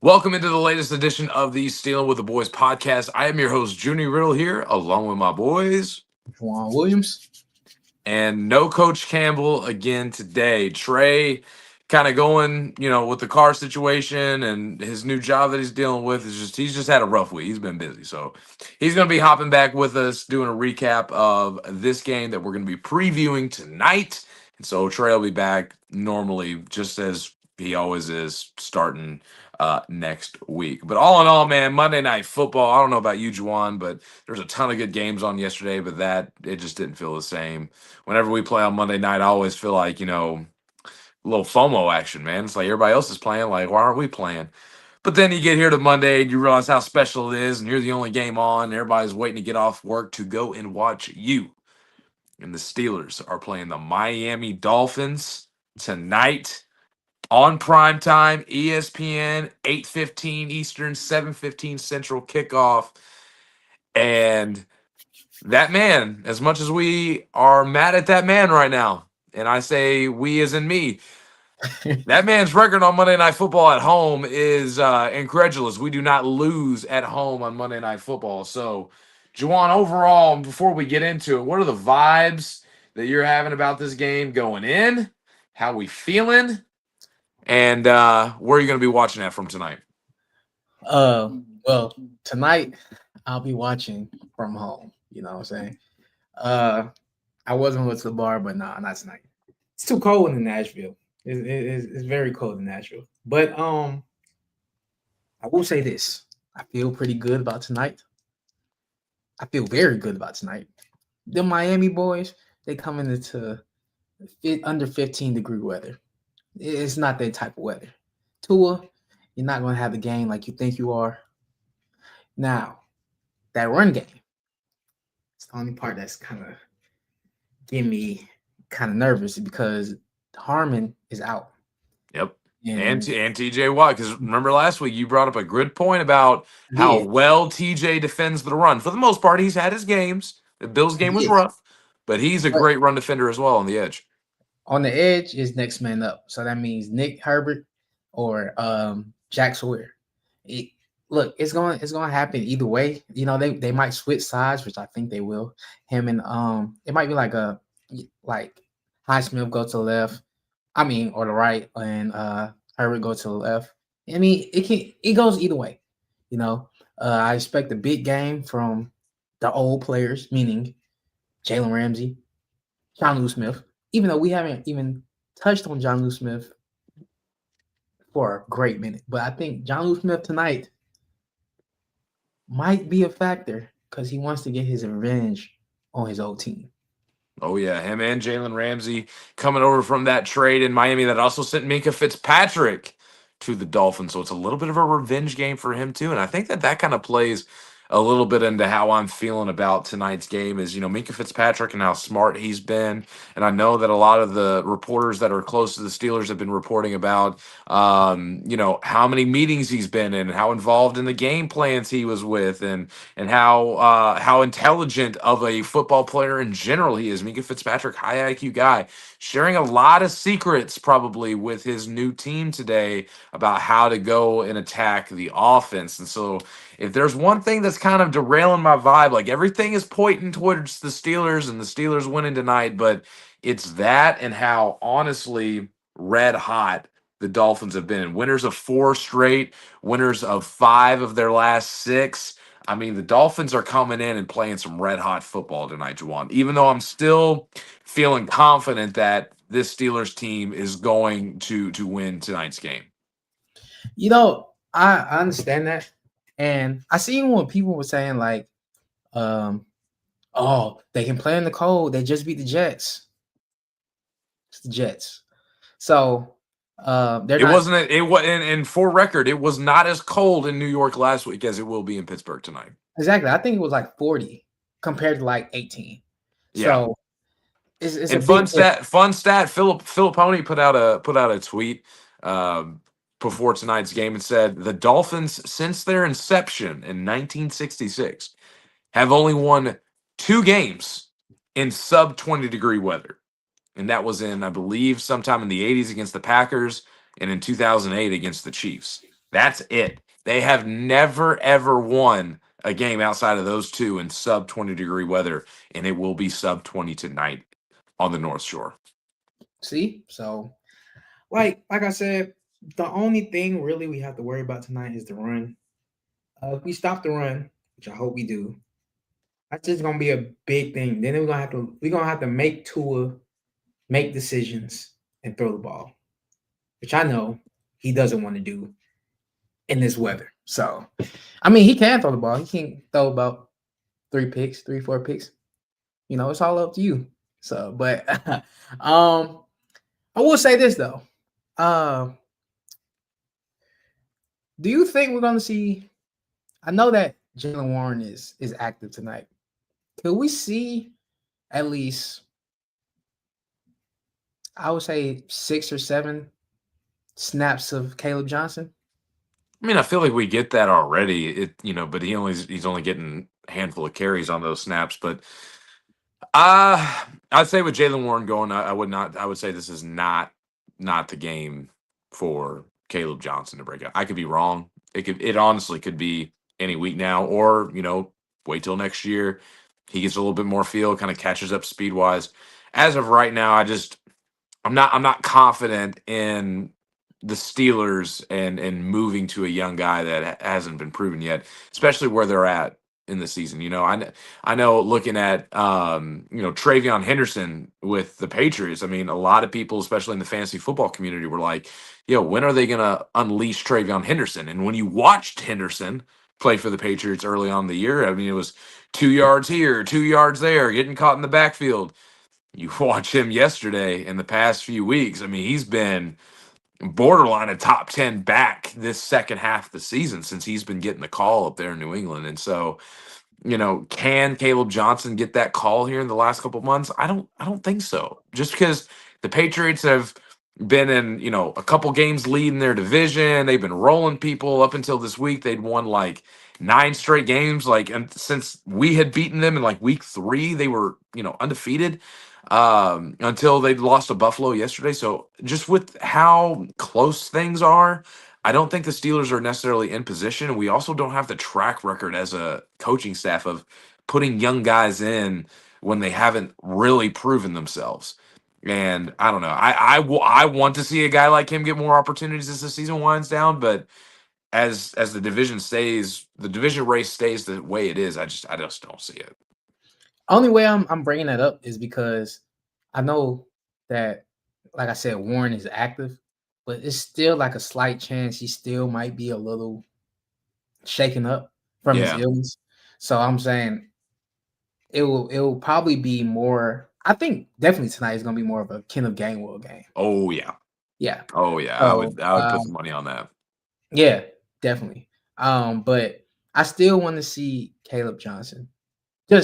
Welcome into the latest edition of the Stealing with the Boys podcast. I am your host, Junie Riddle, here, along with my boys. Juwan Williams. And no Coach Campbell again today. Trey kind of going, with the car situation and his new job that he's dealing with. He's just had a rough week. He's been busy. So he's going to be hopping back with us, doing a recap of this game that we're going to be previewing tonight. And so Trey will be back normally, just as he always is, starting next week. But all in all, man, Monday Night Football. I don't know about you, Juwan, but there's a ton of good games on yesterday, but it just didn't feel the same. Whenever we play on Monday night, I always feel like, a little FOMO action, man. It's like everybody else is playing. Like, why aren't we playing? But then you get here to Monday and you realize how special it is, and you're the only game on. And everybody's waiting to get off work to go and watch you. And the Steelers are playing the Miami Dolphins tonight on primetime, ESPN, 8:15 Eastern, 7:15 Central kickoff. And that man, as much as we are mad at that man right now, and I say we as in me, that man's record on Monday Night Football at home is incredulous. We do not lose at home on Monday Night Football. So, Juwan, overall, before we get into it, what are the vibes that you're having about this game going in? How we feeling? And where are you going to be watching that from tonight? Well, tonight I'll be watching from home. You know what I'm saying? I wasn't with the bar, but nah, not tonight. It's too cold in Nashville. It's very cold in Nashville. But I will say this: I feel pretty good about tonight. I feel very good about tonight. The Miami boys, they coming into under 15-degree weather. It's not that type of weather. Tua, you're not going to have the game like you think you are. Now, that run game, it's the only part that's kind of getting me kind of nervous because Harmon is out. Yep. And TJ Watt, because remember last week you brought up a good point about how well TJ defends the run. For the most part, he's had his games. The Bills game was rough, but he's a great run defender as well on the edge. On the edge is next man up. So that means Nick Herbert or Jack Sawyer. It's going to happen either way. You know, they might switch sides, which I think they will. Him and it might be like Highsmith go to the left. Or the right, and Herbert go to the left. I mean, it goes either way. You know, I expect a big game from the old players, meaning Jalen Ramsey, John Smith. Even though we haven't even touched on John Smith for a great minute, but I think John Smith tonight might be a factor because he wants to get his revenge on his old team. Oh, yeah. Him and Jalen Ramsey coming over from that trade in Miami that also sent Minkah Fitzpatrick to the Dolphins. So it's a little bit of a revenge game for him, too. And I think that kind of plays a little bit into how I'm feeling about tonight's game is, Minkah Fitzpatrick and how smart he's been. And I know that a lot of the reporters that are close to the Steelers have been reporting about, how many meetings he's been in and how involved in the game plans he was with and how intelligent of a football player in general he is. Minkah Fitzpatrick, high IQ guy, sharing a lot of secrets probably with his new team today about how to go and attack the offense. And so if there's one thing that's kind of derailing my vibe, like everything is pointing towards the Steelers and the Steelers winning tonight, but it's that and how honestly red hot the Dolphins have been. Winners of 4 straight, winners of 5 of their last 6. I mean, the Dolphins are coming in and playing some red hot football tonight, Juwan, even though I'm still feeling confident that this Steelers team is going to win tonight's game. I understand that. And I seen when people were saying like, they can play in the cold. They just beat the Jets. It's the Jets. So and for record, it was not as cold in New York last week as it will be in Pittsburgh tonight. Exactly. I think it was like 40 compared to like 18. Yeah. So it's and fun stat. Philip Pony put out a tweet before tonight's game and said the Dolphins, since their inception in 1966, have only won 2 games in sub 20-degree weather. And that was in, I believe, sometime in the 80s against the Packers and in 2008 against the Chiefs. That's it. They have never ever won a game outside of those two in sub 20-degree weather, and it will be sub 20 tonight on the North Shore. See, so like I said, the only thing really we have to worry about tonight is the run. If we stop the run, which I hope we do, that's just gonna be a big thing. Then we're gonna have to make Tua make decisions and throw the ball, which I know he doesn't want to do in this weather. So, I mean, he can throw the ball. He can throw about 3 picks, 3, 4 picks. It's all up to you. So, but I will say this though. Uh, do you think we're gonna see? I know that Jalen Warren is active tonight. Could we see at least, I would say, 6 or 7 snaps of Caleb Johnson? I mean, I feel like we get that already. But he's only getting a handful of carries on those snaps. But I'd say with Jalen Warren going, I would not. I would say this is not the game for Caleb Johnson to break out. I could be wrong. It honestly could be any week now, or wait till next year. He gets a little bit more feel, kind of catches up speed wise. As of right now, I'm not confident in the Steelers and moving to a young guy that hasn't been proven yet, especially where they're at in the season. I know looking at Travion Henderson with the Patriots. I mean, a lot of people, especially in the fantasy football community, were like, when are they going to unleash Travion Henderson? And when you watched Henderson play for the Patriots early on in the year, I mean, it was 2 yards here, 2 yards there, getting caught in the backfield. You watch him yesterday in the past few weeks. I mean, he's been borderline a top 10 back this second half of the season since he's been getting the call up there in New England. And so, can Caleb Johnson get that call here in the last couple of months? I don't think so. Just because the Patriots have been in, a couple games lead in their division. They've been rolling people up until this week. They'd won like 9 straight games. And since we had beaten them in like week 3, they were, undefeated until they lost to Buffalo yesterday. So just with how close things are, I don't think the Steelers are necessarily in position. And we also don't have the track record as a coaching staff of putting young guys in when they haven't really proven themselves. And I don't know. I want to see a guy like him get more opportunities as the season winds down. But as the division race stays the way it is, I just don't see it. Only way I'm bringing that up is because I know that, like I said, Warren is active, but it's still like a slight chance he still might be a little shaken up from his Yeah. illness. So I'm saying it will probably be more. I think definitely tonight is gonna be more of a Kenneth Gainwell game. Oh yeah. Yeah. Oh yeah. I So would I would put some money on that. yeah, definitely. But I still want to see Caleb Johnson. I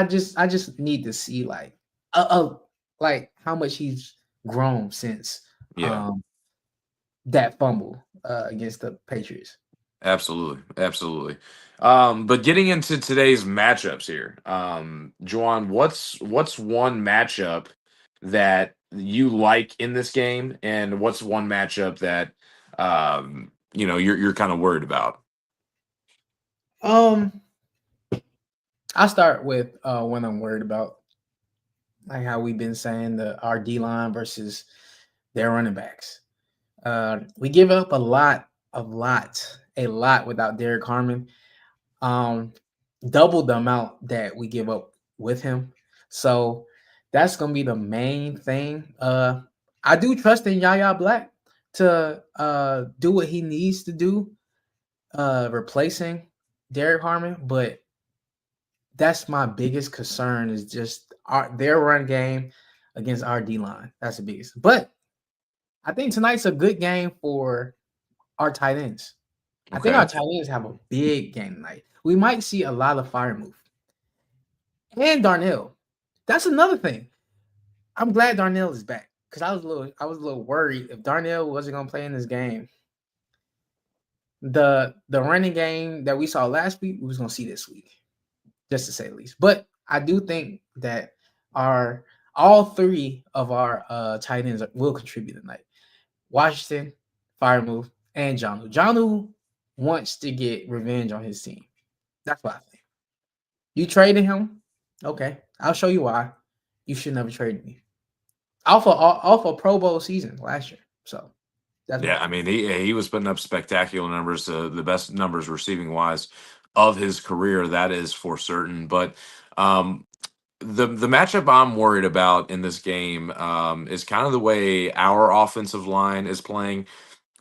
just need to see like how much he's grown since Yeah. um that fumble against the Patriots. Absolutely, absolutely. But getting into today's matchups here, Juwan, what's one matchup that you like in this game, and what's one matchup that you're kind of worried about? Um, I'll start with what I'm worried about, like how we've been saying our D line versus their running backs. We give up a lot without Derek Harmon. Um, double the amount that we give up with him. So that's gonna be the main thing. I do trust in Yaya Black to do what he needs to do, replacing Derek Harmon, but that's my biggest concern is just their run game against our D line. That's the biggest. But I think tonight's a good game for our tight ends. I think our Okay. tight ends have a big game tonight. We might see a lot of fire move. And Darnell. That's another thing. I'm glad Darnell is back because I was a little worried if Darnell wasn't gonna play in this game. The running game that we saw last week, we was gonna see this week, just to say the least. But I do think that our all three of our tight ends will contribute tonight. Washington, fire move, and Janu. Janu wants to get revenge on his team. That's what I think. You traded him, okay? I'll show you why. You should never trade me. Off a Pro Bowl season last year. So that's Yeah, why. I mean he was putting up spectacular numbers, the best numbers receiving wise of his career. That is for certain. But um, the matchup I'm worried about in this game is kind of the way our offensive line is playing.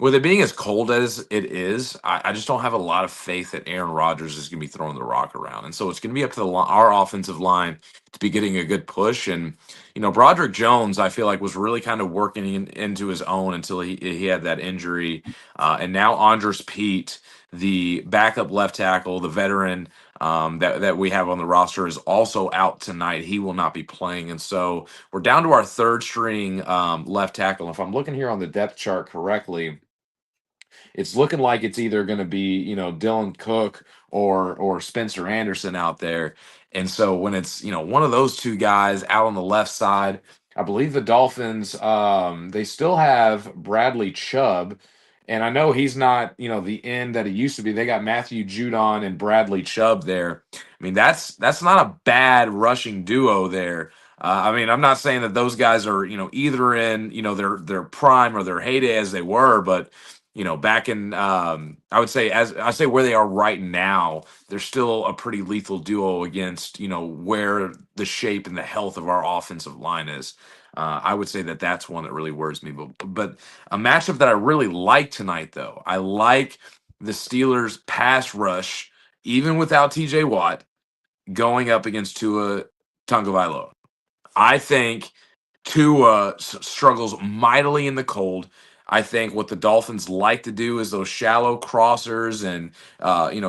With it being as cold as it is, I just don't have a lot of faith that Aaron Rodgers is going to be throwing the rock around, and so it's going to be up to our offensive line to be getting a good push. And Broderick Jones, I feel like was really kind of working into his own until he had that injury, and now Andres Pete, the backup left tackle, the veteran that we have on the roster, is also out tonight. He will not be playing, and so we're down to our third string left tackle. If I'm looking here on the depth chart correctly, it's looking like it's either going to be Dylan Cook or Spencer Anderson out there. And so when it's one of those two guys out on the left side, I believe the Dolphins they still have Bradley Chubb, and I know he's not the end that he used to be. They got Matthew Judon and Bradley Chubb there. I mean that's not a bad rushing duo there. I mean, I'm not saying that those guys are, either in, their prime or their heyday as they were, but back in I would say as I say where they are right now, they're still a pretty lethal duo against where the shape and the health of our offensive line is. I would say that that's one that really worries me. But a matchup that I really like tonight, though, I like the Steelers pass rush, even without T.J. Watt, going up against Tua Tagovailoa. I think Tua struggles mightily in the cold. I think what the Dolphins like to do is those shallow crossers and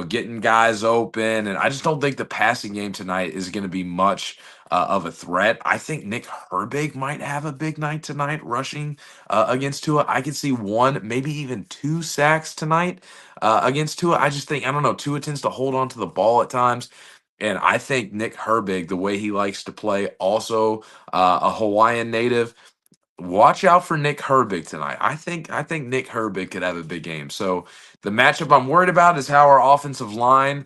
getting guys open. And I just don't think the passing game tonight is going to be much of a threat. I think Nick Herbig might have a big night tonight rushing against Tua. I could see one, maybe even two sacks tonight against Tua. I just think I don't know. Tua tends to hold on to the ball at times. And I think Nick Herbig, the way he likes to play, also a Hawaiian native. Watch out for Nick Herbig tonight. I think Nick Herbig could have a big game. So the matchup I'm worried about is how our offensive line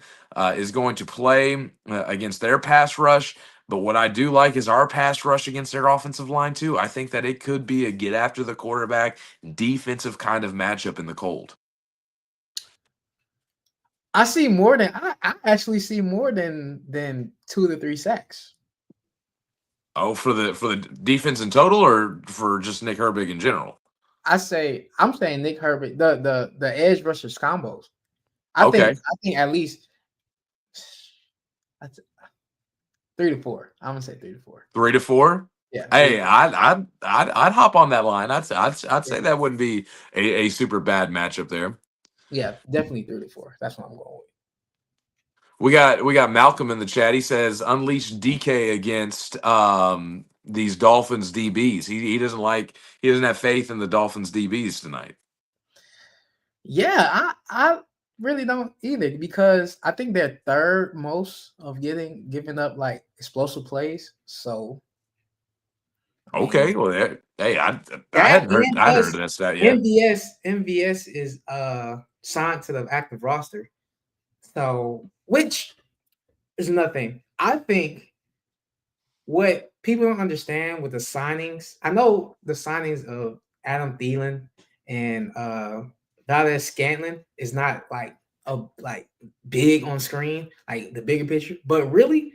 is going to play against their pass rush. But what I do like is our pass rush against their offensive line too. I think that it could be a get after the quarterback defensive kind of matchup in the cold. I see more than I actually see more than 2 to 3 sacks. Oh, for the defense in total, or for just Nick Herbig in general? I'm saying Nick Herbert, the edge rushers combos. Okay, I think at least that's 3 to 4. I'm gonna say 3 to 4. 3 to 4. Yeah, three to Hey, four. I'd hop on that line. I'd Yeah, say that wouldn't be a super bad matchup there. yeah, definitely 3 to 4. That's what I'm going with. We got Malcolm in the chat. He says unleash DK against these Dolphins DBs. He doesn't have faith in the Dolphins DBs tonight. Yeah, I really don't either because I think they're third most of giving up like explosive plays. So I mean Okay, well, hey, I that hadn't heard and I hadn't plus heard that stat yet. MVS is signed to the active roster. So which is nothing. I think what people don't understand with the signings, I know the signings of Adam Thielen and Valdez Scantlin is not like big on screen, like the bigger picture, but really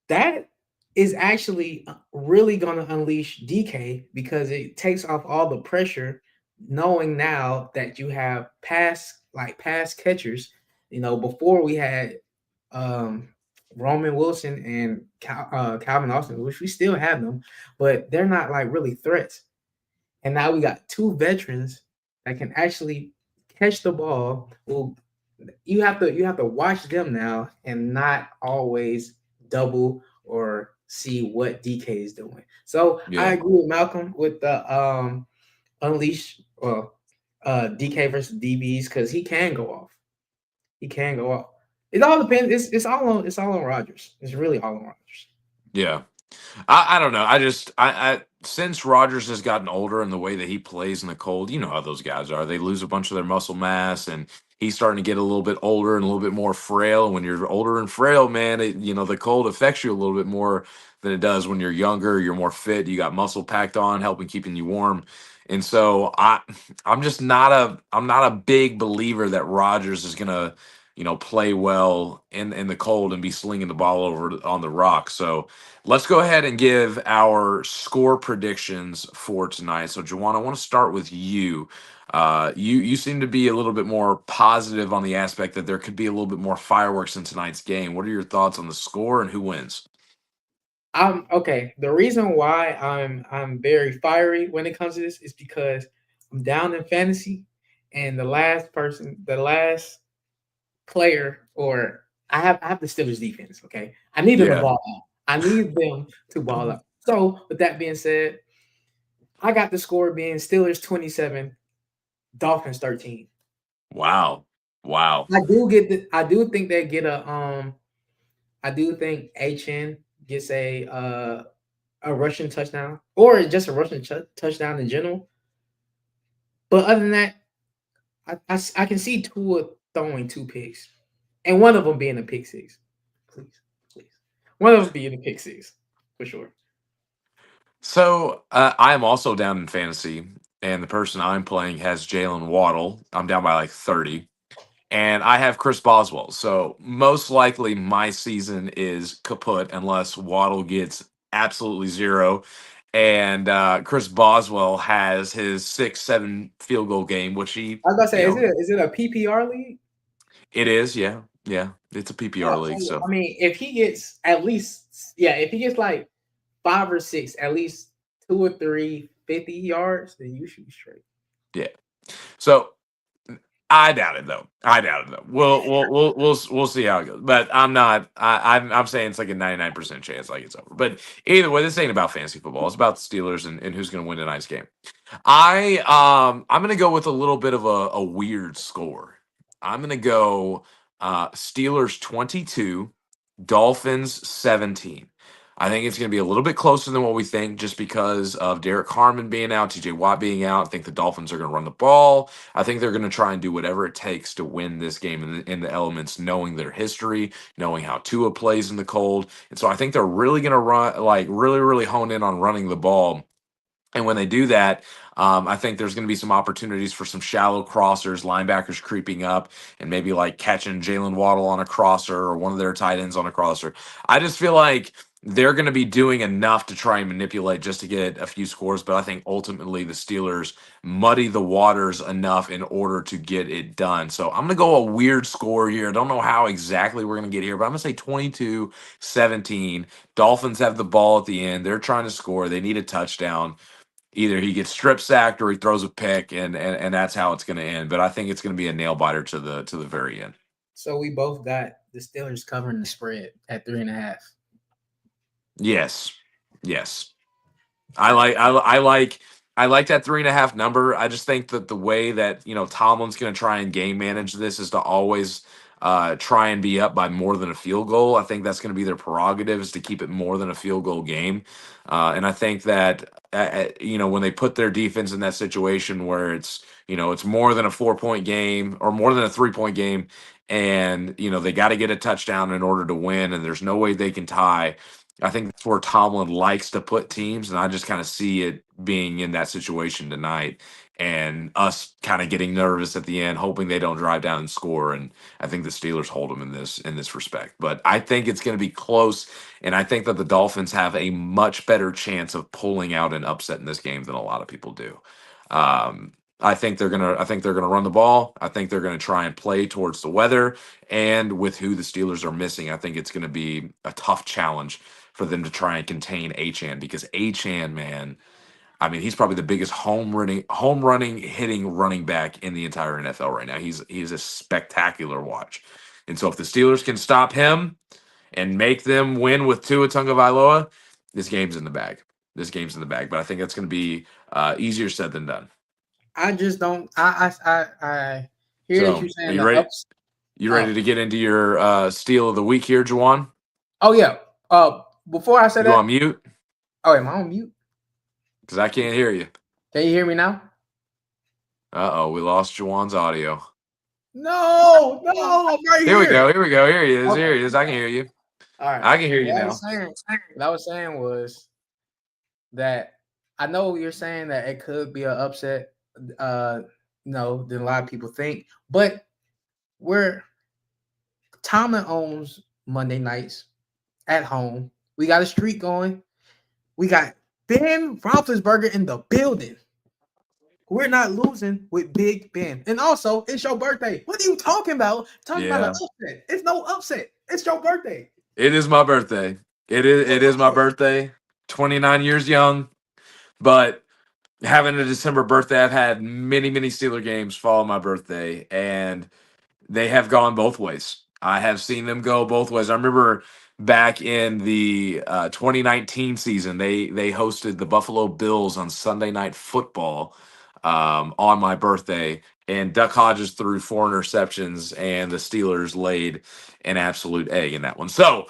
that is actually really going to unleash DK because it takes off all the pressure knowing now that you have pass catchers. Before we had um Roman Wilson and Calvin Austin, which we still have them, but they're not like really threats. And now we got two veterans that can actually catch the ball. Well, you have to watch them now and not always double or see what DK is doing. So I Yeah, agree with Malcolm with the unleash DK versus DBs because he can go off. He can go off. It all depends. It's all on Rodgers. It's really all on Rodgers. yeah. I don't know. I since Rodgers has gotten older and the way that he plays in the cold, you know how those guys are. They lose a bunch of their muscle mass, and he's starting to get a little bit older and a little bit more frail. And when you're older and frail, man, the cold affects you a little bit more than it does when you're younger. You're more fit. You got muscle packed on, helping keeping you warm. And so I'm not a big believer that Rodgers is gonna play well in the cold and be slinging the ball over on the rock. So let's go ahead and give our score predictions for tonight. So, Jawan, I want to start with you. You seem to be a little bit more positive on the aspect that there could be a little bit more fireworks in tonight's game. What are your thoughts on the score and who wins? Okay. The reason why I'm very fiery when it comes to this is because I'm down in fantasy, and the last player, or I have the Steelers defense. Okay, I need them to Yeah. ball out. I need them to ball out. So with that being said, I got the score being Steelers 27, Dolphins 13. Wow. Wow. I do think they get I do think HN gets a rushing touchdown, or just a rushing touchdown in general. But other than that, I can see Tua throwing two picks, and one of them being a pick six. Please, please, one of them being a pick six for sure. So I'm also down in fantasy, and the person I'm playing has Jalen Waddle. I'm down by like 30. And I have Chris Boswell. So most likely my season is kaput unless Waddle gets absolutely zero. And Chris Boswell has his 6-7 field goal game, which I was about to you say, know, is it a PPR league? it is. Yeah. Yeah. It's a PPR Oh, league. so So, I mean, if he gets at least, yeah, if he gets like five or six, at least two or three 50 yards, then you should be straight. yeah. So I doubt it though. I doubt it though. We'll see how it goes. But I'm not. I'm saying it's like a 99% chance like it's over. But either way, this ain't about fantasy football. It's about the Steelers and who's going to win tonight's game. I'm going to go with a little bit of a weird score. I'm going to go Steelers 22, Dolphins 17. I think it's going to be a little bit closer than what we think just because of Derek Harmon being out, TJ Watt being out. I think the Dolphins are going to run the ball. I think they're going to try and do whatever it takes to win this game in the elements, knowing their history, knowing how Tua plays in the cold. And so I think they're really going to run, like, really, really hone in on running the ball. And when they do that, I think there's going to be some opportunities for some shallow crossers, linebackers creeping up, and maybe like catching Jalen Waddle on a crosser or one of their tight ends on a crosser. I just feel like they're going to be doing enough to try and manipulate just to get a few scores. But I think ultimately the Steelers muddy the waters enough in order to get it done. So I'm going to go a weird score here. I don't know how exactly we're going to get here, but I'm going to say 22-17. Dolphins have the ball at the end. They're trying to score. They need a touchdown. Either he gets strip sacked or he throws a pick, and that's how it's going to end. But I think it's going to be a nail biter to the very end. So we both got the Steelers covering the spread at 3.5. Yes, yes. I like that 3.5 number. I just think that the way that Tomlin's going to try and game manage this is to always try and be up by more than a field goal. I think that's going to be their prerogative is to keep it more than a field goal game. And I think that when they put their defense in that situation where it's more than a 4-point game or more than a 3-point game, and they got to get a touchdown in order to win, and there's no way they can tie. I think that's where Tomlin likes to put teams, and I just kind of see it being in that situation tonight, and us kind of getting nervous at the end, hoping they don't drive down and score. And I think the Steelers hold them in this respect. But I think it's going to be close, and I think that the Dolphins have a much better chance of pulling out an upset in this game than a lot of people do. I think they're gonna run the ball. I think they're gonna try and play towards the weather, and with who the Steelers are missing, I think it's gonna be a tough challenge for them to try and contain Achan because Achan, man, I mean, he's probably the biggest home running hitting running back in the entire NFL right now. He's a spectacular watch. And so if the Steelers can stop him and make them win with Tua Tagovailoa, this game's in the bag. This game's in the bag. But I think that's going to be easier said than done. I just don't. I hear that So you're are saying you the ready? ups. You Oh, ready to get into your steal of the week here, Jawan? oh yeah. Before I say You on that, mute? Oh, am I on mute? Because I can't hear you. Can you hear me now? We lost Juwan's audio. No, no, I'm right Here we here. go. Here we go. Here he is. Okay, Here he is. I can hear you. all right. I can hear you What I now. was saying, what I was saying was that I know you're saying that it could be an upset, uh, no, than a lot of people think, but we're Tomlin owns Monday nights at home. We got a streak going. We got Ben Roethlisberger in the building. We're not losing with Big Ben. And also, it's your birthday. What are you talking about? Talking about an Yeah. upset. It's no upset. It's your birthday. It is my birthday. It is my birthday. 29 years young, but having a December birthday, I've had many, many Steeler games follow my birthday, and they have gone both ways. I have seen them go both ways. I remember back in the 2019 season, they hosted the Buffalo Bills on Sunday Night Football on my birthday, and Duck Hodges threw 4 interceptions, and the Steelers laid an absolute egg in that one. So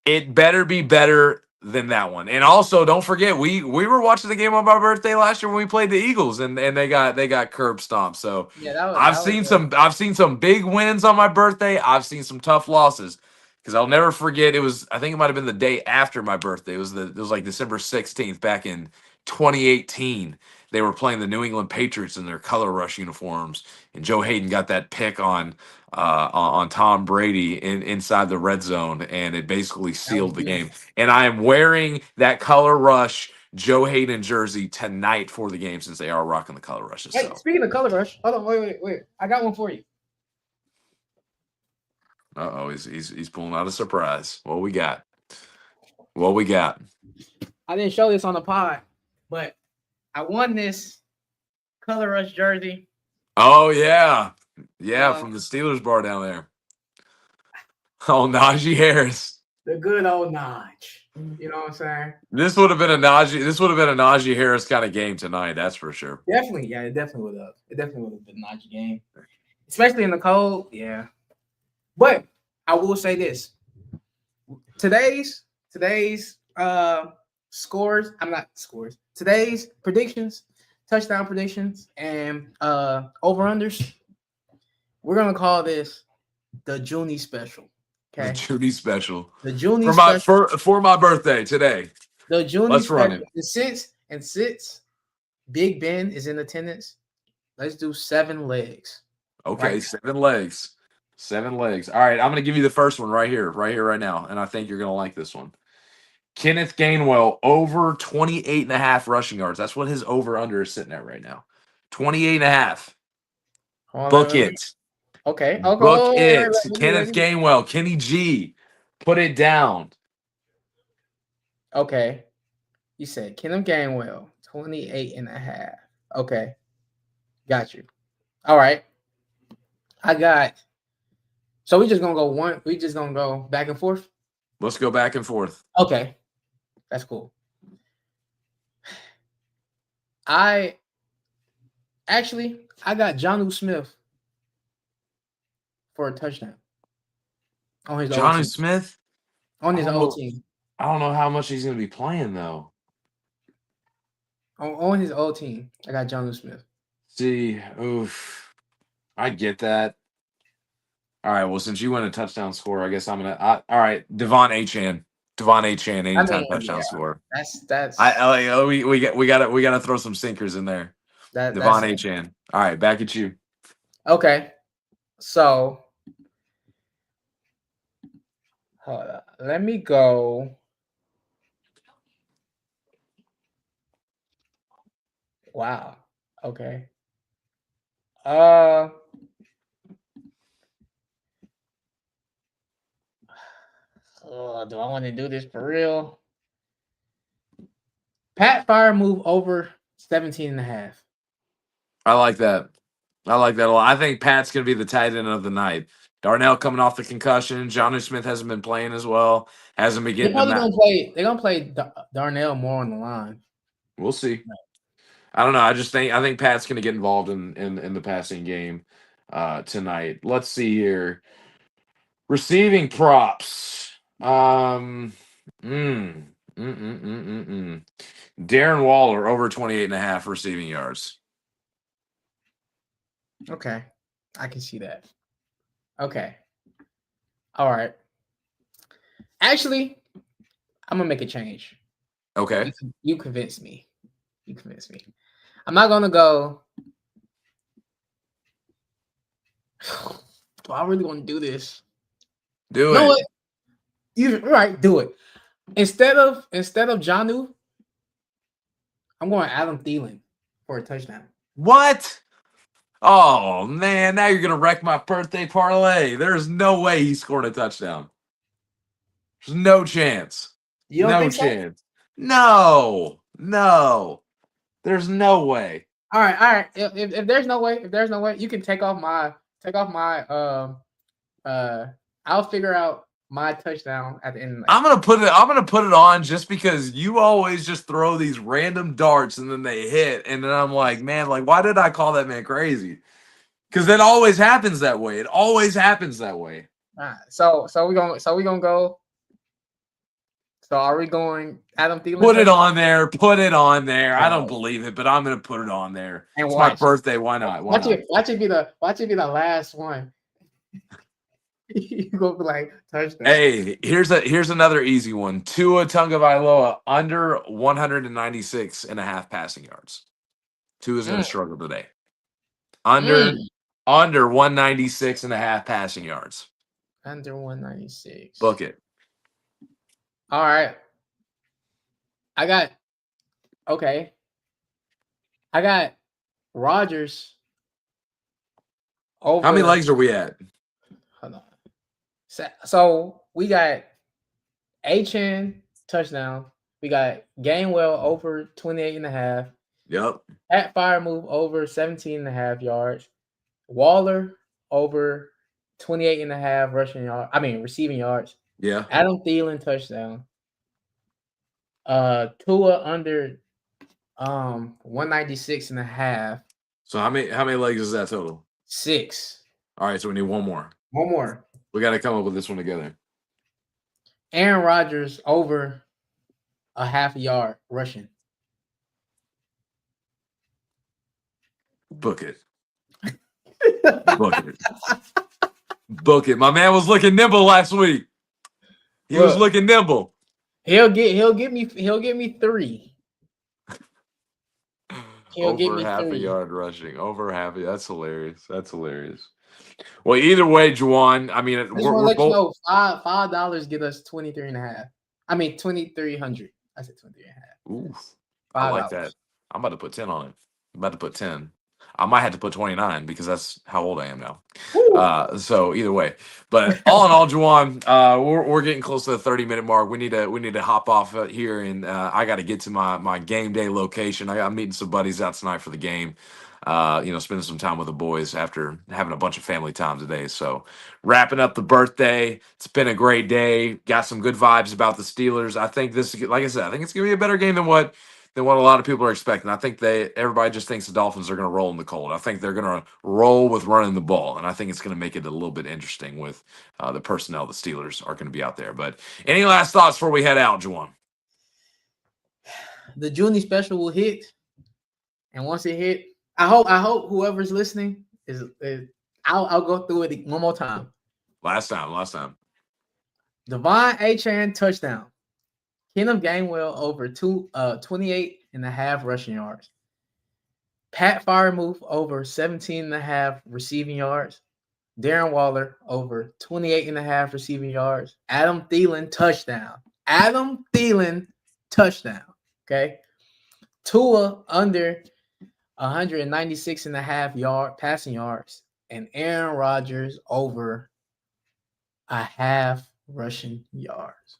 it better be better than that one. And also, don't forget, we were watching the game on my birthday last year when we played the Eagles, and they got curb stomped. So Yeah, I've that was seen some big wins on my birthday. I've seen some tough losses because I'll never forget. It was, I think it might have been the day after my birthday. It was like December 16th back in 2018. They were playing the New England Patriots in their color rush uniforms, and Joe Hayden got that pick on Tom Brady inside the red zone, and it basically that was sealed the game. beautiful. And I am wearing that color rush Joe Hayden jersey tonight for the game since they are rocking the color rushes. Hey, So, speaking of color rush, hold on, wait. I got one for you. he's pulling out a surprise. What we got? What we got? I didn't show this on the pod, but I won this color rush jersey. Oh yeah, yeah, Uh, from the Steelers bar down there. Oh, Najee Harris. the good old Notch. You know what I'm saying? This would have been a Najee. This would have been a Najee Harris kind of game tonight. That's for sure. Definitely, yeah, it definitely would have. It definitely would have been a Notch game, especially in the cold. Yeah, but I will say this: today's scores. I'm not scores. Today's predictions, touchdown predictions, and over unders. We're gonna call this the Junie special. The Okay, Judy special the Junie for my special. for my birthday today. The Junie Let's run special. it. And since Big Ben is in attendance, let's do 7 legs. Okay, Right. 7 legs. 7 legs. All right, I'm going to give you the first one right here, right now. And I think you're going to like this one. Kenneth Gainwell over 28 and a half rushing yards. That's what his over under is sitting at right now. 28 and a half. Hold on, Book it. okay. Okay. Book Oh, it. wait. Kenneth Gainwell, Kenny G. Put it down. Okay. You said Kenneth Gainwell, 28 and a half. Okay. Got you. All right. I got. So we just gonna go one. We just gonna go back and forth. Let's go back and forth. Okay. That's cool. I I got Jonnu Smith for a touchdown on his old Johnny team. Smith. On I his don't old know. team. I don't know how much he's going to be playing though. On his old team. I got Jonnu Smith. See, oof. I get that. All right. Well, since you went a touchdown score, I guess I'm gonna. All right, Devon Achan. Devon Achan, I anytime mean, yeah, touchdown score. that's We gotta throw some sinkers in there. that's Devon Achan. All right, back at you. okay. So hold on. Let me go. Wow. Okay. Uh do I want to do this for real? Pat Fire move over 17 and a half. I like that. I like that a lot. I think Pat's gonna be the tight end of the night. Darnell coming off the concussion. Johnny Smith hasn't been playing as well. Hasn't been They're getting the probably mat. gonna play. They're gonna play Darnell more on the line. We'll see. I don't know. I think Pat's going to get involved in the passing game tonight. Let's see here. Receiving props. Darren Waller over 28.5 receiving yards. Okay. I can see that. Okay. All right. Actually, I'm gonna make a change. Okay. You convinced me. You convinced me. I'm not gonna go. Do I really want to do this? Do No, it. what? You're right. Do it. Instead of Janu, I'm going Adam Thielen for a touchdown. What? Oh man, now you're gonna wreck my birthday parlay. There's no way he scored a touchdown. There's no chance. You don't No think so? chance. No. No. There's no way. All right, all right. If there's no way, you can take off my I'll figure out my touchdown at the end of the night. I'm gonna put it on just because you always just throw these random darts and then they hit. And then I'm like, man, like, why did I call that man crazy? Because it always happens that way. It always happens that way. All right. So we gonna go. So are we going Adam Thielen? Put it on there. Put it on there. I don't Oh. believe it, but I'm gonna put it on there. And It's my watch. birthday. Why not? Why not? Watch it be the last one. You go be like touchdown. Hey, here's another easy one. Tua Tagovailoa under 196.5 passing yards. Tua's gonna struggle today. Under 196.5 passing yards. Under 196. Book it. All right. I got Rodgers over. How many legs are we at? Hold on. So we got Achan touchdown. We got Gainwell over 28.5. Yep. Pat Firemove over 17.5 yards. Waller over 28.5 receiving yards. Yeah. Adam Thielen touchdown. Tua under 196.5. So how many legs is that total? 6. All right, so we need one more. One more. We got to come up with this one together. Aaron Rodgers over a half yard rushing. Book it. Book it. Book it. My man was looking nimble last week. He was looking nimble. He'll get me 3. Over half a yard rushing. Over half. That's hilarious. That's hilarious. Well, either way, Juwan. I mean, we're both. You know, $5 get us 23.5. I mean 2,300. I said 23.5. Oof. I like that. I'm about to put 10 on it. I'm about to put 10. I might have to put 29 because that's how old I am now. So either way, but all in all, Juwan, we're getting close to the 30-minute mark. We need to hop off here, and I got to get to my game day location. I'm meeting some buddies out tonight for the game. Spending some time with the boys after having a bunch of family time today. So wrapping up the birthday. It's been a great day. Got some good vibes about the Steelers. I think this, like I said, I think it's gonna be a better game than what a lot of people are expecting. I think everybody just thinks the Dolphins are going to roll in the cold. I think they're going to roll with running the ball, and I think it's going to make it a little bit interesting with the personnel the Steelers are going to be out there. But any last thoughts before we head out, Juwan? The Junie special will hit, and once it hit, I hope whoever's listening is I'll go through it one more time. Last time. Devon Achane touchdown. Kenneth Gainwell over 28.5 rushing yards. Pat Firemove over 17.5 receiving yards. Darren Waller over 28.5 receiving yards. Adam Thielen touchdown. Okay. Tua under 196.5 passing yards. And Aaron Rodgers over a half rushing yards.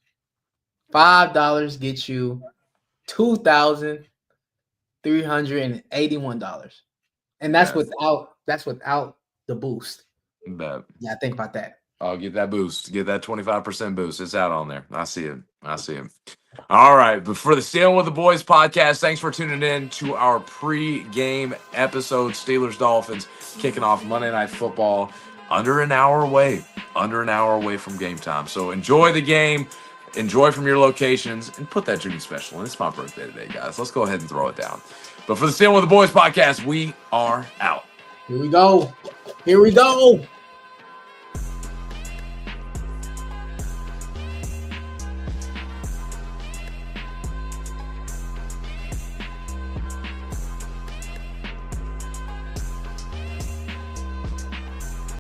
$5 gets you $2,381, and that's without the boost. Bet. Yeah, think about that. I'll get that boost. Get that 25% boost. It's out on there. I see it. All right. But for the Stealing with the Boys podcast, thanks for tuning in to our pre-game episode. Steelers Dolphins kicking off Monday Night Football under an hour away from game time. So enjoy the game. Enjoy from your locations and put that Junior special in. It's my birthday today, guys. Let's go ahead and throw it down. But for the Stand With the Boys podcast, we are out. Here we go. Here we go.